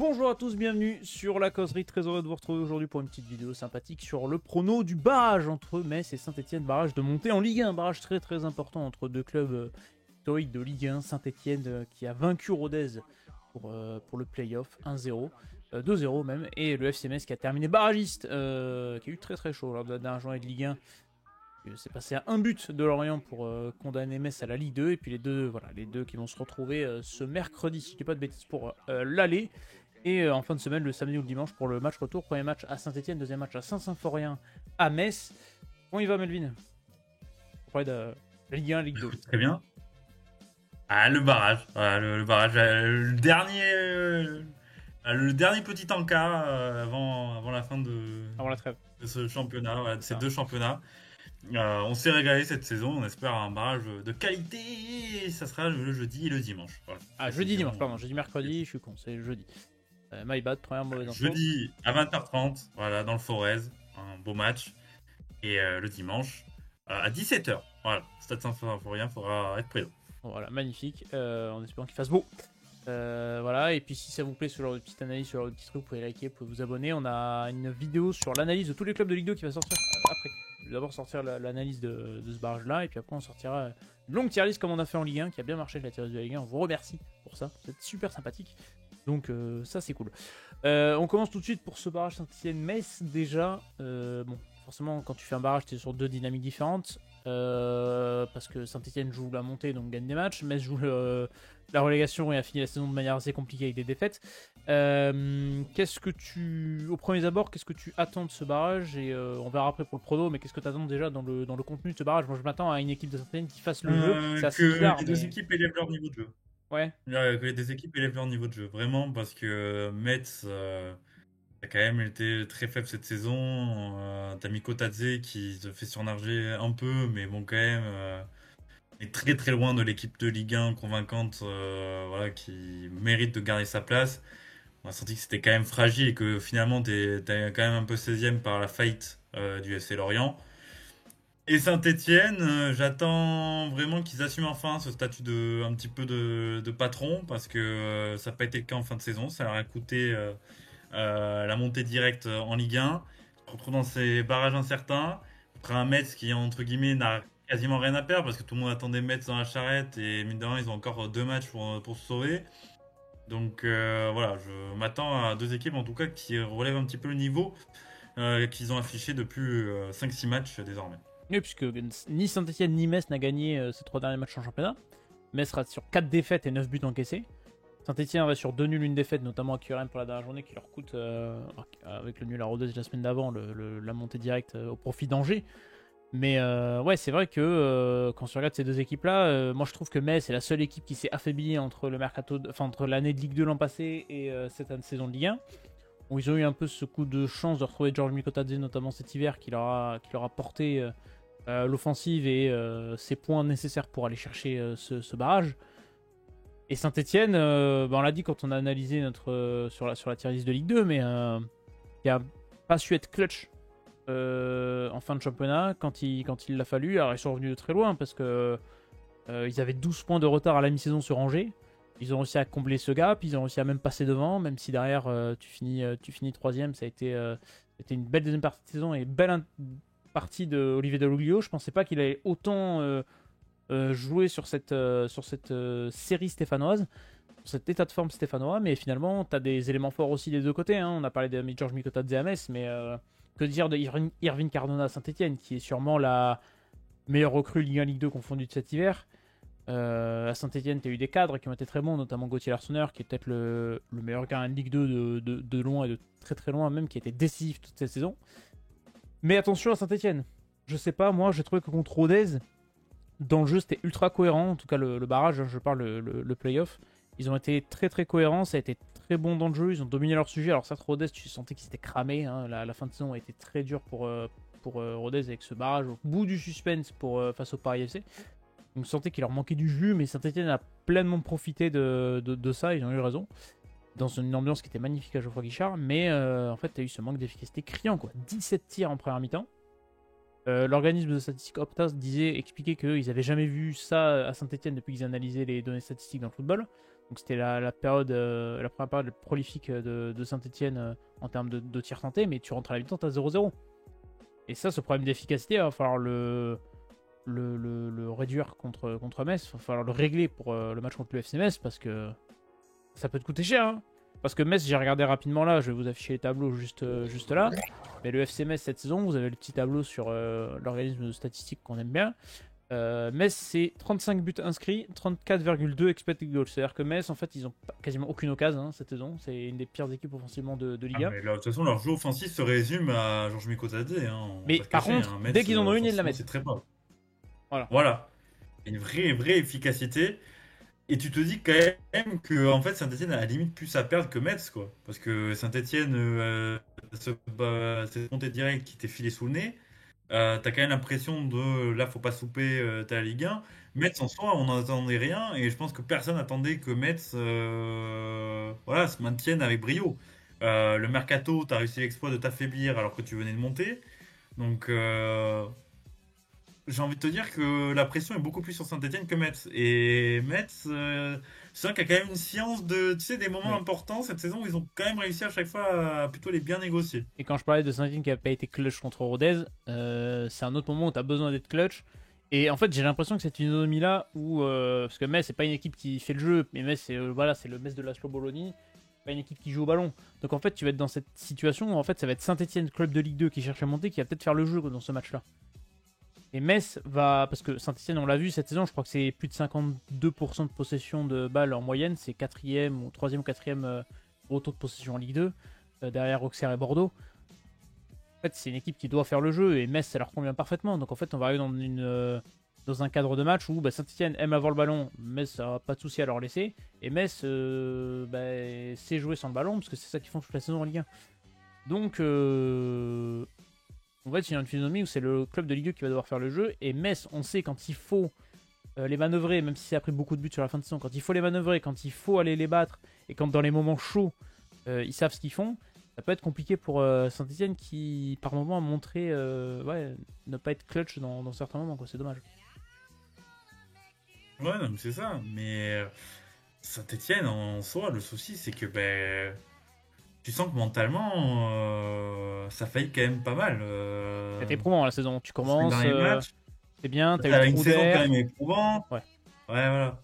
Bonjour à tous, bienvenue sur la causerie. Très heureux de vous retrouver aujourd'hui pour une petite vidéo sympathique sur le prono du barrage entre Metz et Saint-Etienne. Barrage de montée en Ligue 1, barrage très important entre deux clubs historiques de Ligue 1. Saint-Etienne qui a vaincu Rodez pour le play-off 1-0, 2-0 même. Et le FC Metz qui a terminé barragiste, qui a eu très chaud lors de la dernière journée de Ligue 1. C'est passé à un but de Lorient pour condamner Metz à la Ligue 2. Et puis les deux qui vont se retrouver ce mercredi, si je dis pas de bêtises, pour l'aller. Et en fin de semaine, le samedi ou le dimanche, pour le match retour. Premier match à Saint-Etienne, deuxième match à Saint-Symphorien à Metz. Comment il va, Melvin? On parlait de la Ligue 1, Ligue 2. Très bien. Ah, le barrage. Voilà, le barrage. Le dernier petit encart avant la fin Avant la trêve. de ce championnat, voilà, de ces Ça. deux championnats. On s'est régalé cette saison. On espère un barrage de qualité. Et ça sera le jeudi et le dimanche. Voilà. Ah, jeudi, dimanche, pardon. Jeudi, mercredi, je suis con, c'est jeudi. My bad, première mauvaise info. Jeudi à 20h30, voilà, dans le Forez. Un beau match. Et le dimanche à 17h. Voilà, Stade Saint-Symphorien faudra être présent. Voilà, magnifique. En espérant qu'il fasse beau. Voilà, et puis si ça vous plaît, ce genre de petite analyse, ce genre de petit truc, vous pouvez liker, vous pouvez vous abonner. On a une vidéo sur l'analyse de tous les clubs de Ligue 2 qui va sortir après. Je vais d'abord sortir l'analyse de ce barrage-là, et puis après on sortira une longue tier list comme on a fait en Ligue 1, qui a bien marché la tier list de la Ligue 1. On vous remercie pour ça, vous êtes super sympathique. Donc ça c'est cool. On commence tout de suite pour ce barrage Saint-Etienne-Metz. Déjà, bon, forcément quand tu fais un barrage, tu es sur deux dynamiques différentes. Parce que Saint-Etienne joue la montée, donc gagne des matchs. Metz joue la relégation et a fini la saison de manière assez compliquée avec des défaites. Au premier abord, qu'est-ce que tu attends de ce barrage? Et on verra après pour le prono, mais qu'est-ce que tu attends déjà dans le contenu de ce barrage? Moi je m'attends à une équipe de Saint-Etienne qui fasse le jeu. C'est assez bizarre. Les deux équipes élèvent leur niveau de jeu. Ouais. Que les deux équipes élèvent leur niveau de jeu, vraiment, parce que Metz a quand même été très faible cette saison. T'as Miko Tadze qui se fait surnarger un peu, mais bon, quand même, est très loin de l'équipe de Ligue 1 convaincante, voilà, qui mérite de garder sa place. On a senti que c'était quand même fragile et que finalement, t'es quand même un peu 16e par la faillite du FC Lorient. Et Saint-Etienne, j'attends vraiment qu'ils assument enfin ce statut un petit peu de patron, parce que ça n'a pas été le cas en fin de saison. Ça leur a coûté la montée directe en Ligue 1. On se retrouve dans ces barrages incertains. Après un Metz qui, entre guillemets, n'a quasiment rien à perdre, parce que tout le monde attendait Metz dans la charrette, et mine de rien, ils ont encore deux matchs pour se sauver. Donc voilà, je m'attends à deux équipes en tout cas qui relèvent un petit peu le niveau qu'ils ont affiché depuis 5-6 matchs désormais. Oui, puisque ni Saint-Etienne ni Metz n'a gagné ces trois derniers matchs en championnat. Metz sera sur 4 défaites et 9 buts encaissés. Saint-Etienne reste sur 2 nuls, une défaite, notamment à QRM pour la dernière journée, qui leur coûte, avec le nul à Rodez la semaine d'avant, la montée directe au profit d'Angers. Mais ouais, c'est vrai que quand tu regardes ces deux équipes-là, moi je trouve que Metz est la seule équipe qui s'est affaiblie entre l'année de Ligue 2 l'an passé et cette saison de Ligue 1. Où ils ont eu un peu ce coup de chance de retrouver Georges Mikotadze, notamment cet hiver, qui leur a porté l'offensive et ses points nécessaires pour aller chercher ce barrage. Et Saint-Etienne, on l'a dit quand on a analysé sur la tier list de Ligue 2, mais qui a pas su être clutch en fin de championnat quand il l'a fallu. Alors ils sont revenus de très loin parce que ils avaient 12 points de retard à la mi-saison sur Angers. Ils ont réussi à combler ce gap, ils ont réussi à même passer devant, même si derrière tu finis troisième. Ça a été une belle deuxième partie de saison et belle partie de Olivier Deloglio. Je pensais pas qu'il allait autant jouer sur cette série stéphanoise, sur cet état de forme stéphanois, mais finalement tu as des éléments forts aussi des deux côtés, hein. On a parlé de Georges Mikotadze à Metz, mais que dire de Irvine Cardona à Saint-Etienne, qui est sûrement la meilleure recrue Ligue 1 Ligue 2 confondue de cet hiver. À Saint-Etienne, tu as eu des cadres qui ont été très bons, notamment Gauthier Larsonneur, qui est peut-être le meilleur gardien de Ligue 2 de loin et de très loin, même, qui a été décisif toute cette saison. Mais attention à Saint-Etienne. Je sais pas, moi j'ai trouvé que contre Rodez, dans le jeu c'était ultra cohérent, en tout cas le barrage, je parle le playoff. Ils ont été très cohérents, ça a été très bon dans le jeu, ils ont dominé leur sujet. Alors certes, Rodez, tu sentais qu'ils étaient cramés, hein. La fin de saison a été très dure pour Rodez avec ce barrage au bout du suspense face au Paris FC. Donc, on sentait qu'il leur manquait du jus, mais Saint-Etienne a pleinement profité de ça, ils ont eu raison. Dans une ambiance qui était magnifique à Geoffroy Guichard, mais en fait, tu as eu ce manque d'efficacité criant, quoi. 17 tirs en première mi-temps. L'organisme de statistiques Opta expliquait qu'ils n'avaient jamais vu ça à Saint-Etienne depuis qu'ils analysaient les données statistiques dans le football. Donc c'était la période, la première période prolifique de Saint-Etienne en termes de tirs tentés, mais tu rentres à la mi-temps, t'as 0-0. Et ça, ce problème d'efficacité, il va falloir le réduire contre Metz. Il va falloir le régler pour le match contre le FC Metz parce que ça peut te coûter cher. Hein. Parce que Metz, j'ai regardé rapidement là, je vais vous afficher les tableaux juste là. Mais le FC Metz cette saison, vous avez le petit tableau sur l'organisme de statistiques qu'on aime bien. Metz, c'est 35 buts inscrits, 34,2 expected goals. C'est-à-dire que Metz, en fait, ils ont quasiment aucune occasion cette saison. C'est une des pires équipes offensivement de Liga. Mais là, de toute façon, leur jeu offensif se résume à Georges Mikotadze. Mais par contre, dès qu'ils en ont une, ils la mettent. C'est très pas. Voilà. Une vraie efficacité. Et tu te dis quand même que en fait, Saint-Etienne a à la limite plus à perdre que Metz, quoi. Parce que Saint-Etienne, cette montée directe qui t'est filée sous le nez. T'as quand même l'impression de là, faut pas souper, t'as la Ligue 1. Metz en soi, on n'en attendait rien et je pense que personne n'attendait que Metz se maintienne avec brio. Le mercato, t'as réussi l'exploit de t'affaiblir alors que tu venais de monter. Donc, j'ai envie de te dire que la pression est beaucoup plus sur Saint-Etienne que Metz. Et Metz, c'est vrai qu'il y a quand même une science de, tu sais, des moments importants cette saison où ils ont quand même réussi à chaque fois à plutôt les bien négocier. Et quand je parlais de Saint-Etienne qui n'a pas été clutch contre Rodez, c'est un autre moment où tu as besoin d'être clutch. Et en fait, j'ai l'impression que cette autonomie-là, où, parce que Metz, c'est pas une équipe qui fait le jeu, mais Metz, c'est le Metz de Laszlo Bologna, pas une équipe qui joue au ballon. Donc en fait, tu vas être dans cette situation où en fait, ça va être Saint-Etienne, club de Ligue 2 qui cherche à monter, qui va peut-être faire le jeu dans ce match-là. Et Metz va, parce que Saint-Etienne, on l'a vu cette saison, je crois que c'est plus de 52% de possession de balles en moyenne, c'est 4e ou 3e ou 4e gros taux de possession en Ligue 2, derrière Auxerre et Bordeaux. En fait, c'est une équipe qui doit faire le jeu et Metz, ça leur convient parfaitement. Donc en fait, on va arriver dans un cadre de match où Saint-Etienne aime avoir le ballon, Metz, ça n'a pas de souci à leur laisser. Et Metz sait jouer sans le ballon, parce que c'est ça qu'ils font toute la saison en Ligue 1. Donc, en fait, il y a une physionomie où c'est le club de Ligue 2 qui va devoir faire le jeu. Et Metz, on sait quand il faut les manœuvrer, même si ça a pris beaucoup de buts sur la fin de saison, quand il faut les manœuvrer, quand il faut aller les battre, et quand dans les moments chauds, ils savent ce qu'ils font, ça peut être compliqué pour Saint-Etienne qui, par moment, a montré ne pas être clutch dans certains moments. C'est dommage. Ouais, non, mais c'est ça. Mais Saint-Etienne, en soi, le souci, c'est que tu sens que mentalement, ça faillit quand même pas mal. C'est éprouvant la saison. Tu commences, c'est bien, t'as eu une trou saison d'air. quand même éprouvante. Ouais, voilà.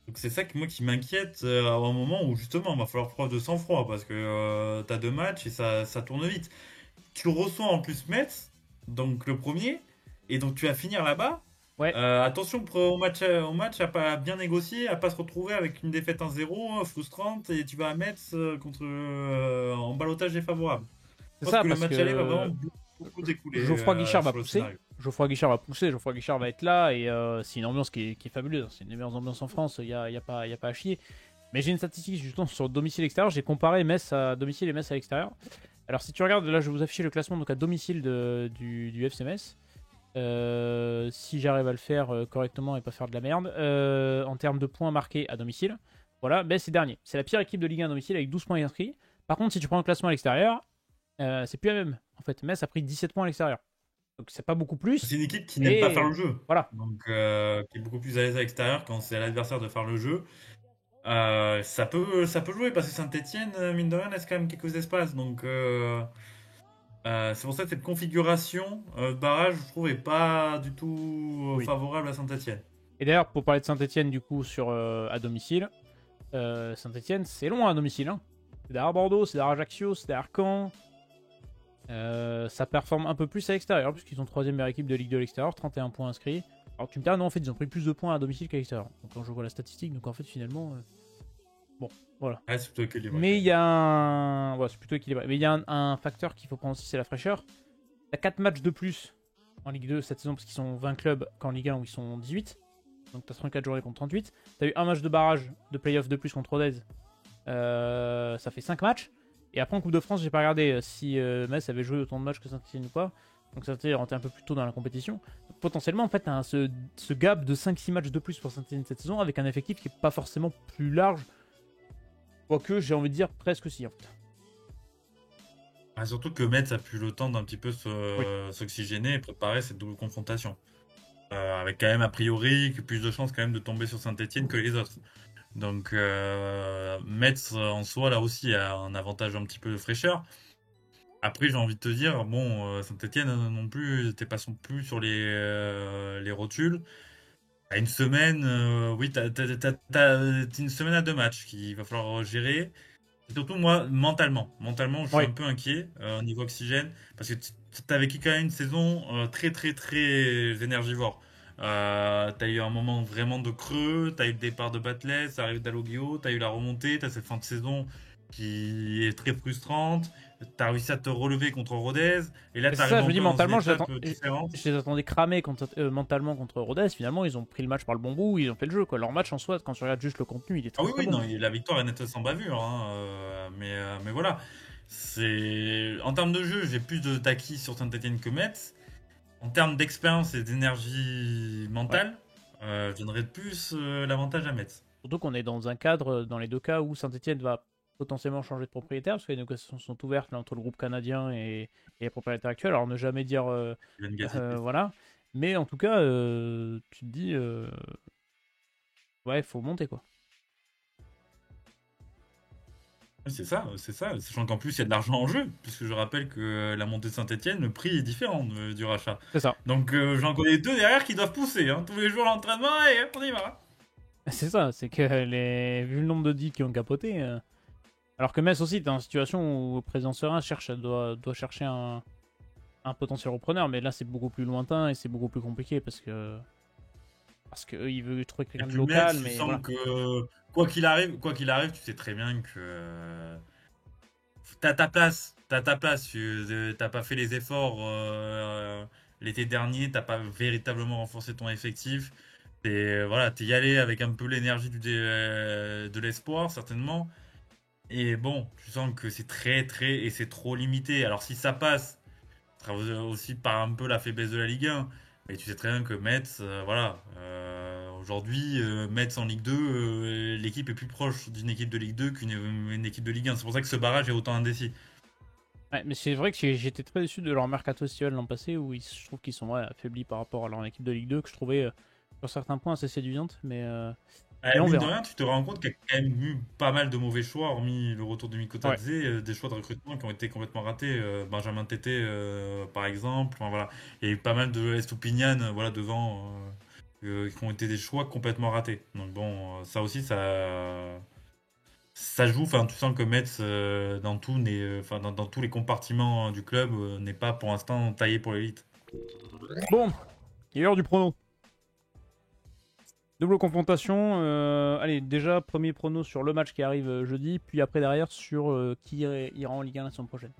Donc c'est ça qui m'inquiète à un moment où justement, il va falloir preuve de sang-froid parce que t'as 2 matchs et ça tourne vite. Tu reçois en plus Metz, donc le premier, et donc tu vas finir là-bas. ouais. Attention au match à pas bien négocier, à pas se retrouver avec une défaite 1-0 frustrante et tu vas à Metz en ballottage défavorable. Je pense C'est ça, que le parce match aller va que vraiment beaucoup découler Geoffroy Guichard va sur le pousser. scénario. Geoffroy Guichard va être là et c'est une ambiance qui est fabuleuse. C'est une des meilleures ambiances en France, il n'y a pas à chier. Mais j'ai une statistique justement sur domicile extérieur. J'ai comparé Metz à domicile et Metz à l'extérieur. Alors si tu regardes, là je vais vous afficher le classement donc à domicile du FC Metz. Si j'arrive à le faire correctement et pas faire de la merde. En termes de points marqués à domicile, voilà, Metz est dernier. C'est la pire équipe de Ligue 1 à domicile avec 12 points inscrits. Par contre, si tu prends le classement à l'extérieur, c'est plus la même. En fait, Metz a pris 17 points à l'extérieur. Donc c'est pas beaucoup plus. C'est une équipe qui n'aime pas faire le jeu. Voilà. Donc qui est beaucoup plus à l'aise à l'extérieur quand c'est à l'adversaire de faire le jeu. Ça peut jouer parce que Saint-Etienne, mine de rien, laisse quand même quelques espaces. Donc c'est pour ça que cette configuration de barrage, je trouve, est pas du tout favorable à Saint-Etienne. Et d'ailleurs, pour parler de Saint-Etienne, du coup, à domicile, Saint-Etienne, c'est loin à domicile. Hein. C'est derrière Bordeaux, c'est derrière Ajaccio, c'est derrière Caen. Ça performe un peu plus à l'extérieur, puisqu'ils sont 3ème meilleure équipe de Ligue 2 à l'extérieur, 31 points inscrits. Alors tu me diras, non, en fait, ils ont pris plus de points à domicile qu'à l'extérieur. Donc quand je vois la statistique, donc en fait, finalement, bon, voilà. Ouais, c'est plutôt équilibré. Mais il y a un... Ouais, c'est plutôt équilibré. Mais il y a un facteur qu'il faut prendre aussi, c'est la fraîcheur. T'as 4 matchs de plus en Ligue 2 cette saison, parce qu'ils sont 20 clubs, qu'en Ligue 1 où ils sont 18. Donc t'as 34 journées contre 38. T'as eu un match de barrage de play-off de plus contre Rodez. Ça fait 5 matchs. Et après en Coupe de France, j'ai pas regardé si Metz avait joué autant de matchs que Saint-Etienne ou pas. Donc Saint-Etienne est rentré un peu plus tôt dans la compétition. Donc, potentiellement, en fait, t'as ce gap de 5-6 matchs de plus pour Saint-Etienne cette saison avec un effectif qui est pas forcément plus large. Quoique, j'ai envie de dire presque si en fait. Surtout que Metz a pu le temps d'un petit peu s'oxygéner et préparer cette double confrontation. Avec quand même a priori plus de chances quand même de tomber sur Saint-Etienne que les autres. Donc Metz en soi là aussi a un avantage un petit peu de fraîcheur. Après j'ai envie de te dire, bon, Saint-Etienne non plus, t'es pas non plus sur les rotules. T'as une semaine, oui, t'as une semaine à 2 matchs qu'il va falloir gérer. Et surtout, moi, mentalement, je suis Oui. un peu inquiet au niveau oxygène parce que t'as vécu quand même une saison très, très, très énergivore. T'as eu un moment vraiment de creux, t'as eu le départ de Batles, ça arrive d'Aloguio, t'as eu la remontée, t'as cette fin de saison qui est très frustrante, t'as réussi à te relever contre Rodez, et là Et c'est t'arrives ça, je un me dis peu dans une mentalement, étape différente. je les attendais cramés mentalement contre Rodez. Finalement, ils ont pris le match par le bon bout, ils ont fait le jeu, quoi. Leur match en soi, quand tu regardes juste le contenu, il est Ah très oui, très oui, bon. non, la victoire est nette sans bavure, hein, mais voilà. En termes de jeu, j'ai plus d'acquis sur Saint-Etienne que Metz. En termes d'expérience et d'énergie Ouais. mentale, je donnerais plus l'avantage à Metz. Surtout qu'on est dans un cadre, dans les deux cas, où Saint-Etienne va potentiellement changer de propriétaire, parce que les négociations sont ouvertes là, entre le groupe canadien et les propriétaires actuels. Alors ne jamais dire Yann Gassi. voilà. Mais en tout cas, tu te dis, ouais, il faut monter quoi. Oui, c'est ça. Sachant qu'en plus, il y a de l'argent en jeu, puisque je rappelle que la montée de Saint-Etienne, le prix est différent du rachat. C'est ça. Donc j'en connais deux derrière qui doivent pousser, hein, tous les jours à l'entraînement, et hop, on y va. C'est ça, c'est que vu le nombre de deals qui ont capoté, alors que Metz aussi est dans une situation où le président Serin doit chercher un potentiel repreneur, mais là c'est beaucoup plus lointain et c'est beaucoup plus compliqué parce que eux, ils veulent trouver Et quelqu'un de puis Metz, local, tu mais sens voilà. que quoi qu'il arrive, tu sais très bien que t'as ta place. T'as ta place. T'as pas fait les efforts l'été dernier. T'as pas véritablement renforcé ton effectif. Voilà, t'es y allé avec un peu l'énergie de l'espoir, certainement. Et bon, tu sens que c'est très, très, et c'est trop limité. Alors si ça passe, ça sera aussi par un peu la faiblesse de la Ligue 1. Mais tu sais très bien que Metz, voilà. Aujourd'hui, Metz en Ligue 2, l'équipe est plus proche d'une équipe de Ligue 2 qu'une équipe de Ligue 1. C'est pour ça que ce barrage est autant indécis. Ouais, mais c'est vrai que j'étais très déçu de leur mercato estival l'an passé, où je trouve qu'ils sont ouais, affaiblis par rapport à leur équipe de Ligue 2, que je trouvais sur certains points assez séduisante, mais on Mine de verra. rien, tu te rends compte qu'il y a quand même eu pas mal de mauvais choix, hormis le retour de Ouais. Mikotadze, des choix de recrutement qui ont été complètement ratés. Benjamin Tété, par exemple. Enfin, voilà. Il y a eu pas mal de Estupinian voilà, devant, qui ont été des choix complètement ratés. Donc bon, ça aussi, ça joue. Enfin, tu sens que Metz, dans tous les compartiments du club, n'est pas pour l'instant taillé pour l'élite. Bon, il est l'heure du prono. Double confrontation. Allez, déjà, premier prono sur le match qui arrive jeudi, puis après derrière sur qui ira en Ligue 1 la semaine prochaine.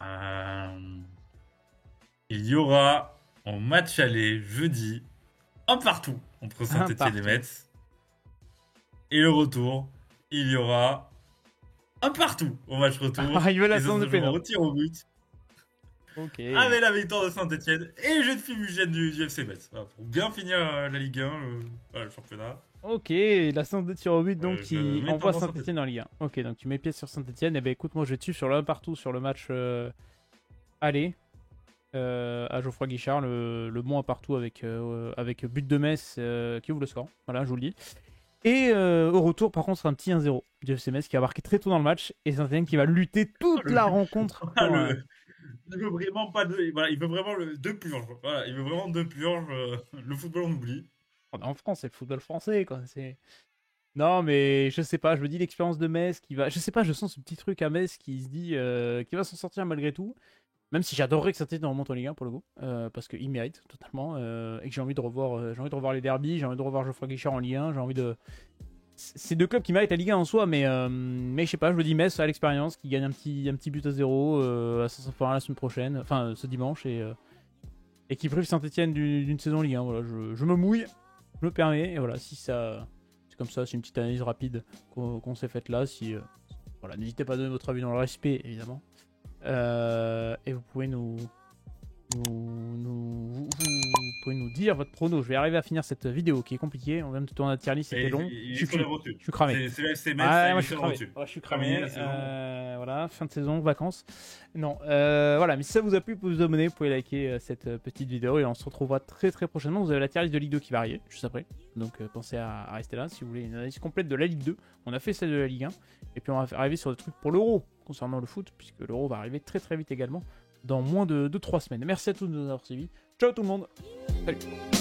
Euh, il y aura en match aller jeudi un partout entre Un Saint-Etienne et partout. Metz. Et le retour, il y aura un partout au match retour. Ah, il veut Et la ça séance de se jouera péno. au tir au but Ok. avec la victoire de Saint-Etienne et le jeu de fumigène du FC Metz. Voilà, pour bien finir la Ligue 1, voilà, le championnat. Ok, la séance de tir au but donc Je qui mets envoie tendance Saint-Etienne. Saint-Etienne en Ligue 1. Ok, donc tu mets pied sur Saint-Etienne. Et ben écoute, moi je vais dessus sur le 1 partout sur le match aller à Geoffroy Guichard, le bon 1 partout avec but de Metz qui ouvre le score. Voilà, je vous le dis. Et au retour, par contre, c'est un petit 1-0 du FC Metz qui a marqué très tôt dans le match et Saint-Etienne qui va lutter toute la rencontre Voilà, pour. il veut vraiment pas de, voilà, il veut vraiment deux purges. Voilà, il veut vraiment deux purges. Le football on oublie. On est en France, c'est le football français quoi. Non, mais je sais pas, je me dis l'expérience de Metz qui va. Je sais pas, je sens ce petit truc à Metz qui se dit qui va s'en sortir malgré tout. Même si j'adorerais que Saint-Etienne remonte en Ligue 1 pour le coup, parce qu'il mérite totalement, et que j'ai envie de revoir les derbies, j'ai envie de revoir Geoffroy Guichard en Ligue 1, j'ai envie de. C'est deux clubs qui méritent la Ligue 1 en soi, mais je sais pas, je me dis Metz à l'expérience, qui gagne un petit but à 0 à Saint-Symphorien la semaine prochaine, enfin ce dimanche, et qui prive Saint-Etienne d'une saison Ligue 1. Voilà, je me mouille, je me permets, et voilà, si ça. C'est comme ça, c'est une petite analyse rapide qu'on s'est faite là. Voilà, n'hésitez pas à donner votre avis dans le respect, évidemment. Et vous pouvez nous vous pouvez nous dire votre prono. Je vais arriver à finir cette vidéo qui est compliquée. On vient de tourner la tier list, c'était long. Je suis cramé. C'est le FC Metz, moi je suis cramé. Ouais, je suis cramé. Voilà, fin de saison, vacances. Non, voilà, mais si ça vous a plu, vous pouvez vous abonner, vous pouvez liker cette petite vidéo et on se retrouvera très très prochainement. Vous avez la tier list de Ligue 2 qui va arriver juste après. Donc pensez à rester là si vous voulez une analyse complète de la Ligue 2. On a fait celle de la Ligue 1 et puis on va arriver sur des trucs pour l'Euro concernant le foot, puisque l'Euro va arriver très très vite également dans moins de 3 semaines. Merci à tous de nous avoir suivis. Ciao tout le monde. Salut.